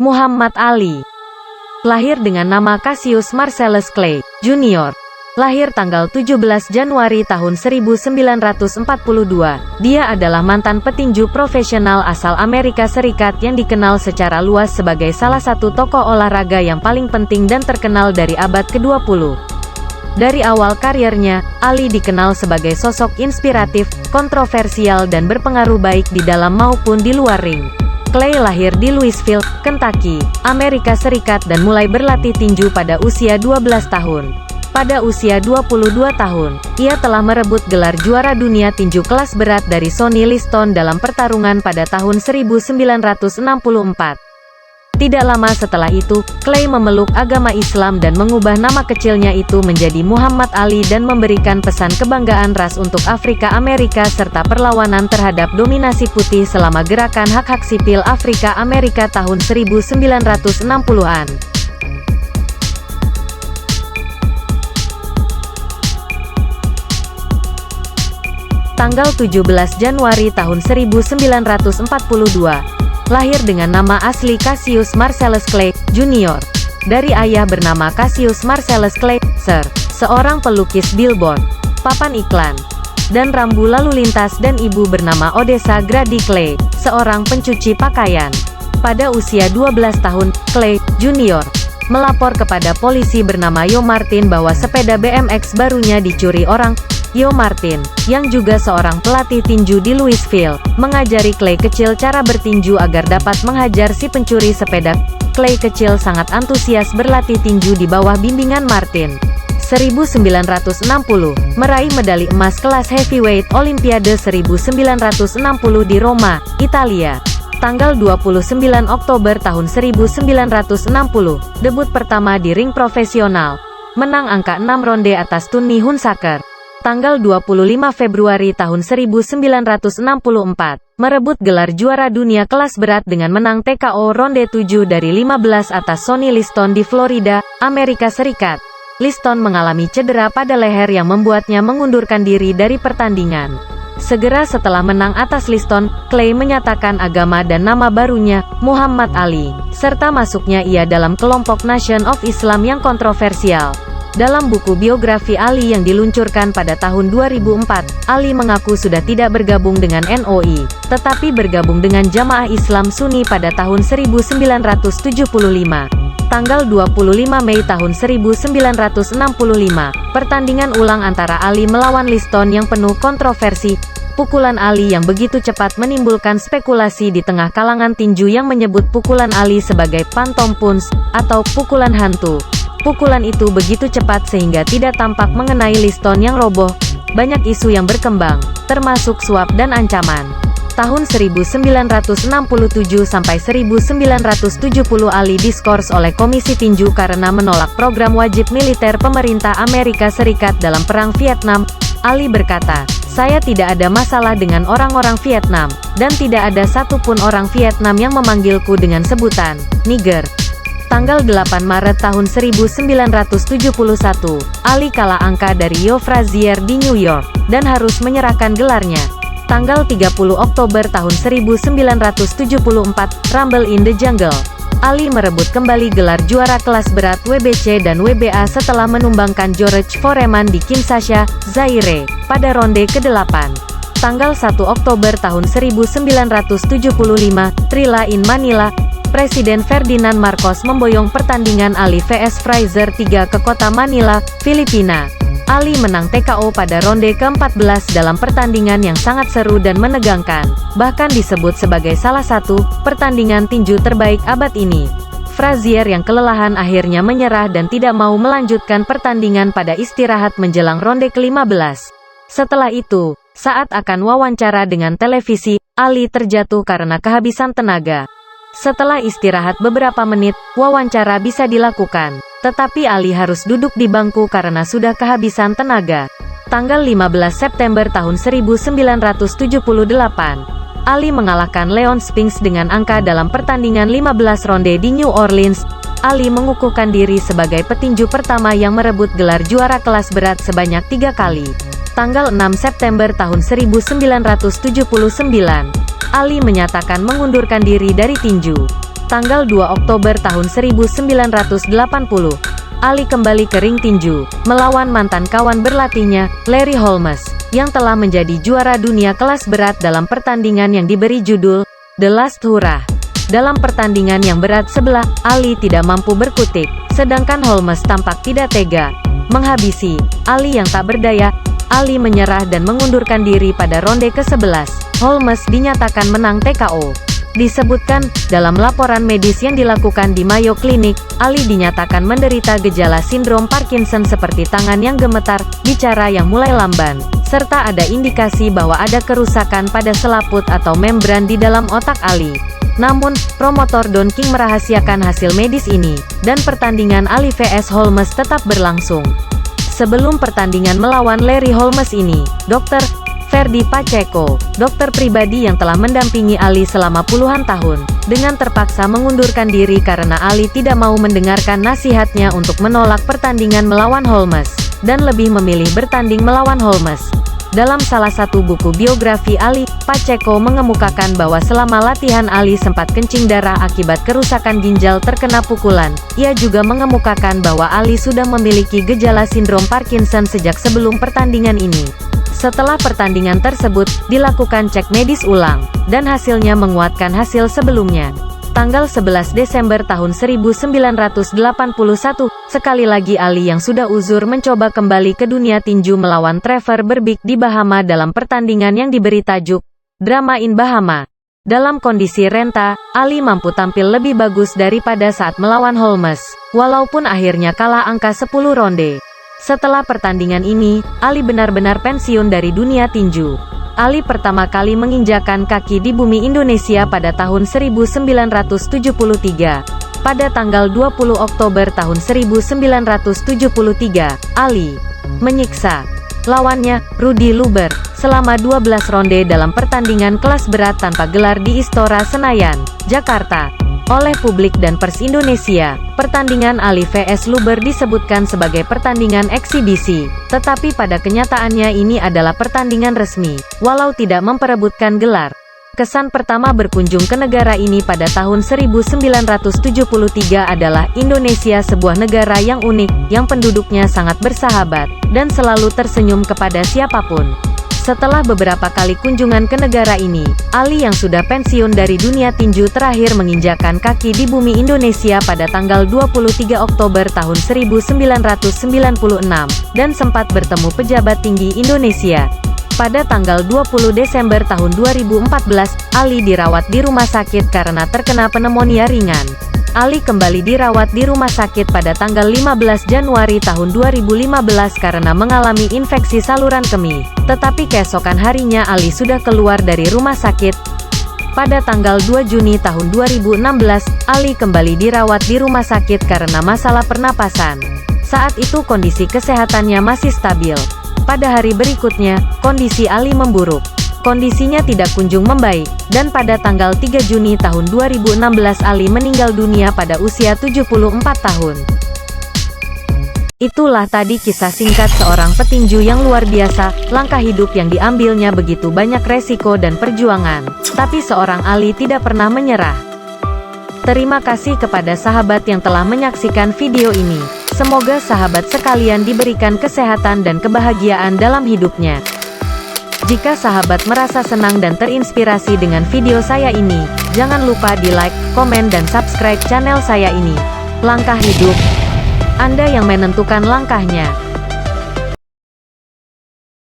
Muhammad Ali. Lahir dengan nama Cassius Marcellus Clay, Jr. Lahir tanggal 17 Januari tahun 1942. Dia adalah mantan petinju profesional asal Amerika Serikat yang dikenal secara luas sebagai salah satu tokoh olahraga yang paling penting dan terkenal dari abad ke-20. Dari awal karirnya, Ali dikenal sebagai sosok inspiratif, kontroversial dan berpengaruh baik di dalam maupun di luar ring. Clay lahir di Louisville, Kentucky, Amerika Serikat dan mulai berlatih tinju pada usia 12 tahun. Pada usia 22 tahun, ia telah merebut gelar juara dunia tinju kelas berat dari Sonny Liston dalam pertarungan pada tahun 1964. Tidak lama setelah itu, Clay memeluk agama Islam dan mengubah nama kecilnya itu menjadi Muhammad Ali dan memberikan pesan kebanggaan ras untuk Afrika Amerika serta perlawanan terhadap dominasi putih selama gerakan hak-hak sipil Afrika Amerika tahun 1960-an. Tanggal 17 Januari tahun 1942. Lahir dengan nama asli Cassius Marcellus Clay, Jr. Dari ayah bernama Cassius Marcellus Clay, Sr., seorang pelukis billboard, papan iklan, dan rambu lalu lintas dan ibu bernama Odessa Grady Clay, seorang pencuci pakaian. Pada usia 12 tahun, Clay, Jr. melapor kepada polisi bernama Yo Martin bahwa sepeda BMX barunya dicuri orang. Yo Martin, yang juga seorang pelatih tinju di Louisville, mengajari Clay kecil cara bertinju agar dapat menghajar si pencuri sepeda. Clay kecil sangat antusias berlatih tinju di bawah bimbingan Martin. 1960, meraih medali emas kelas heavyweight Olimpiade 1960 di Roma, Italia. Tanggal 29 Oktober tahun 1960, debut pertama di ring profesional. Menang angka 6 ronde atas Tony Hunsaker. Tanggal 25 Februari tahun 1964, merebut gelar juara dunia kelas berat dengan menang TKO ronde 7 dari 15 atas Sonny Liston di Florida, Amerika Serikat. Liston mengalami cedera pada leher yang membuatnya mengundurkan diri dari pertandingan. Segera setelah menang atas Liston, Clay menyatakan agama dan nama barunya, Muhammad Ali, serta masuknya ia dalam kelompok Nation of Islam yang kontroversial. Dalam buku biografi Ali yang diluncurkan pada tahun 2004, Ali mengaku sudah tidak bergabung dengan NOI, tetapi bergabung dengan Jamaah Islam Sunni pada tahun 1975. Tanggal 25 Mei tahun 1965, pertandingan ulang antara Ali melawan Liston yang penuh kontroversi. Pukulan Ali yang begitu cepat menimbulkan spekulasi di tengah kalangan tinju yang menyebut pukulan Ali sebagai phantom punch, atau pukulan hantu. Pukulan itu begitu cepat sehingga tidak tampak mengenai Liston yang roboh. Banyak isu yang berkembang, termasuk suap dan ancaman. Tahun 1967 sampai 1970 Ali diskors oleh Komisi Tinju karena menolak program wajib militer pemerintah Amerika Serikat dalam Perang Vietnam. Ali berkata, "Saya tidak ada masalah dengan orang-orang Vietnam, dan tidak ada satupun orang Vietnam yang memanggilku dengan sebutan Niger." Tanggal 8 Maret tahun 1971, Ali kalah angka dari Joe Frazier di New York, dan harus menyerahkan gelarnya. Tanggal 30 Oktober tahun 1974, Rumble in the Jungle. Ali merebut kembali gelar juara kelas berat WBC dan WBA setelah menumbangkan George Foreman di Kinshasa, Zaire, pada ronde ke-8. Tanggal 1 Oktober tahun 1975, Thrilla in Manila, Presiden Ferdinand Marcos memboyong pertandingan Ali vs Frazier 3 ke kota Manila, Filipina. Ali menang TKO pada ronde ke-14 dalam pertandingan yang sangat seru dan menegangkan, bahkan disebut sebagai salah satu pertandingan tinju terbaik abad ini. Frazier yang kelelahan akhirnya menyerah dan tidak mau melanjutkan pertandingan pada istirahat menjelang ronde ke-15. Setelah itu, saat akan wawancara dengan televisi, Ali terjatuh karena kehabisan tenaga. Setelah istirahat beberapa menit, wawancara bisa dilakukan, tetapi Ali harus duduk di bangku karena sudah kehabisan tenaga. Tanggal 15 September tahun 1978, Ali mengalahkan Leon Spinks dengan angka dalam pertandingan 15 ronde di New Orleans. Ali mengukuhkan diri sebagai petinju pertama yang merebut gelar juara kelas berat sebanyak 3 kali. Tanggal 6 September tahun 1979, Ali menyatakan mengundurkan diri dari tinju. Tanggal 2 Oktober tahun 1980, Ali kembali ke ring tinju, melawan mantan kawan berlatihnya, Larry Holmes, yang telah menjadi juara dunia kelas berat dalam pertandingan yang diberi judul The Last Hurrah. Dalam pertandingan yang berat sebelah, Ali tidak mampu berkutik, sedangkan Holmes tampak tidak tega menghabisi Ali yang tak berdaya. Ali menyerah dan mengundurkan diri pada ronde ke-11. Holmes dinyatakan menang TKO. Disebutkan, dalam laporan medis yang dilakukan di Mayo Clinic, Ali dinyatakan menderita gejala sindrom Parkinson seperti tangan yang gemetar, bicara yang mulai lamban, serta ada indikasi bahwa ada kerusakan pada selaput atau membran di dalam otak Ali. Namun, promotor Don King merahasiakan hasil medis ini, dan pertandingan Ali vs Holmes tetap berlangsung. Sebelum pertandingan melawan Larry Holmes ini, Dr. Ferdy Pacheco, dokter pribadi yang telah mendampingi Ali selama puluhan tahun, dengan terpaksa mengundurkan diri karena Ali tidak mau mendengarkan nasihatnya untuk menolak pertandingan melawan Holmes, dan lebih memilih bertanding melawan Holmes. Dalam salah satu buku biografi Ali, Pacheco mengemukakan bahwa selama latihan Ali sempat kencing darah akibat kerusakan ginjal terkena pukulan. Ia juga mengemukakan bahwa Ali sudah memiliki gejala sindrom Parkinson sejak sebelum pertandingan ini. Setelah pertandingan tersebut, dilakukan cek medis ulang, dan hasilnya menguatkan hasil sebelumnya. Tanggal 11 Desember tahun 1981, sekali lagi Ali yang sudah uzur mencoba kembali ke dunia tinju melawan Trevor Berbick di Bahama dalam pertandingan yang diberi tajuk Drama in Bahama. Dalam kondisi renta, Ali mampu tampil lebih bagus daripada saat melawan Holmes, walaupun akhirnya kalah angka 10 ronde. Setelah pertandingan ini, Ali benar-benar pensiun dari dunia tinju. Ali pertama kali menginjakan kaki di bumi Indonesia pada tahun 1973. Pada tanggal 20 Oktober tahun 1973, Ali menyiksa lawannya, Rudy Luber, selama 12 ronde dalam pertandingan kelas berat tanpa gelar di Istora Senayan, Jakarta. Oleh publik dan pers Indonesia, pertandingan Ali vs Luber disebutkan sebagai pertandingan eksibisi, tetapi pada kenyataannya ini adalah pertandingan resmi, walau tidak memperebutkan gelar. Kesan pertama berkunjung ke negara ini pada tahun 1973 adalah Indonesia, sebuah negara yang unik, yang penduduknya sangat bersahabat, dan selalu tersenyum kepada siapapun. Setelah beberapa kali kunjungan ke negara ini, Ali yang sudah pensiun dari dunia tinju terakhir menginjakan kaki di bumi Indonesia pada tanggal 23 Oktober tahun 1996, dan sempat bertemu pejabat tinggi Indonesia. Pada tanggal 20 Desember tahun 2014, Ali dirawat di rumah sakit karena terkena pneumonia ringan. Ali kembali dirawat di rumah sakit pada tanggal 15 Januari tahun 2015 karena mengalami infeksi saluran kemih. Tetapi keesokan harinya Ali sudah keluar dari rumah sakit. Pada tanggal 2 Juni tahun 2016, Ali kembali dirawat di rumah sakit karena masalah pernapasan. Saat itu kondisi kesehatannya masih stabil. Pada hari berikutnya, kondisi Ali memburuk. Kondisinya tidak kunjung membaik, dan pada tanggal 3 Juni tahun 2016 Ali meninggal dunia pada usia 74 tahun. Itulah tadi kisah singkat seorang petinju yang luar biasa. Langkah hidup yang diambilnya begitu banyak resiko dan perjuangan, tapi seorang Ali tidak pernah menyerah. Terima kasih kepada sahabat yang telah menyaksikan video ini. Semoga sahabat sekalian diberikan kesehatan dan kebahagiaan dalam hidupnya. Jika sahabat merasa senang dan terinspirasi dengan video saya ini, jangan lupa di like, komen dan subscribe channel saya ini. Langkah hidup, Anda yang menentukan langkahnya.